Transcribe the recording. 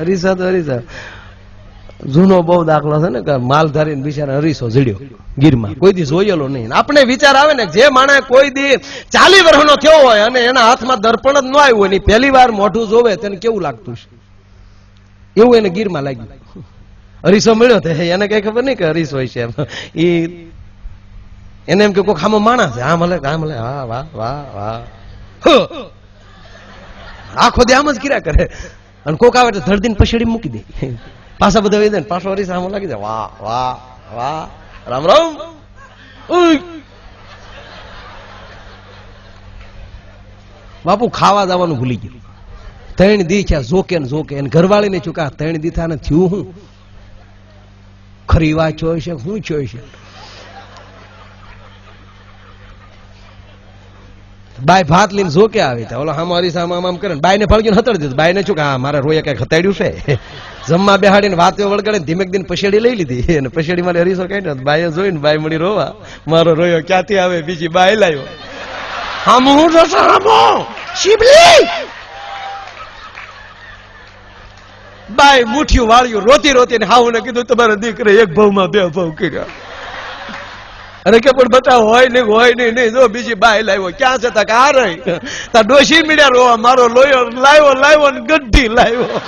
અરીસા તો અરીસા જૂનો બહુ દાખલો છે ને કે માલધારી બિચારા અરીસો જડ્યો ગીરમાં, કોઈ દી જોયેલો નહીં. આપણે વિચાર આવે ને જે માણસ કોઈ દી 40 વર્ષનો થયો હોય અને એના હાથમાં દર્પણ જ ન આવ્યું હોય, પહેલી વાર મોઢું જોવે તેને કેવું લાગતું છે, એવું એને ગીરમાં લાગ્યું. અરીસો મળ્યો તો એને કઈ ખબર નહીં કે અરીસો હોય છે એમ. એને એમ કે કોઈ ખામો માણસ છે, આમ હલે હા વાહ વાહ વાહ, આખો દે આમ જ કર્યા કરે. અને કોક આવે તો ધરતીને પછેડી મૂકી દે, પાછા બધા વહી દે ને પાછો અરીસા આમ લાગી જાય, વાહ વાહ વાહ રામ રામ. બાપુ ખાવા જવાનું ભૂલી ગયું. 3 દી થયા જોકે ને જોકે, અને ઘરવાળી ને ચૂકા 3 દી થયા ને થયું હું ખરી વાત ચોય છે શું ચોય છે. બાય ભાત લઈને જોકે આવી તા ઓલો હામ અરીસા આમ કરે, બાય ને ફળગીને હતડી દીધું. બાય ને શું કે હા મારા રોયા કઈક હતાડ્યું છે. જમવા બેહાડીને વાતો વળગાડે ધીમેક દિન પછેડી લઈ લીધી, અને પછેડી માં અરીસો કઈ બાય જોઈને બાય મળી રોવા, મારો રોયો ક્યાંથી આવે, બીજી બાય લાવ્યો. હામ હું હામો શિબલી બાય મુઠ્યું વાળ્યું રોતી રોતી ને હાઉ ને કીધું તમારા દીકરે એક ભાવમાં 2 ભાવ કર્યા. અરે કે પણ બતાવો હોય નહીં જો બીજી બાય લાવ્યો. ક્યાં છે તા આ રહી તા ડોશી મીડ્યા રોવા, મારો લોયો લાવ્યો ને ગઢી લાવ્યો.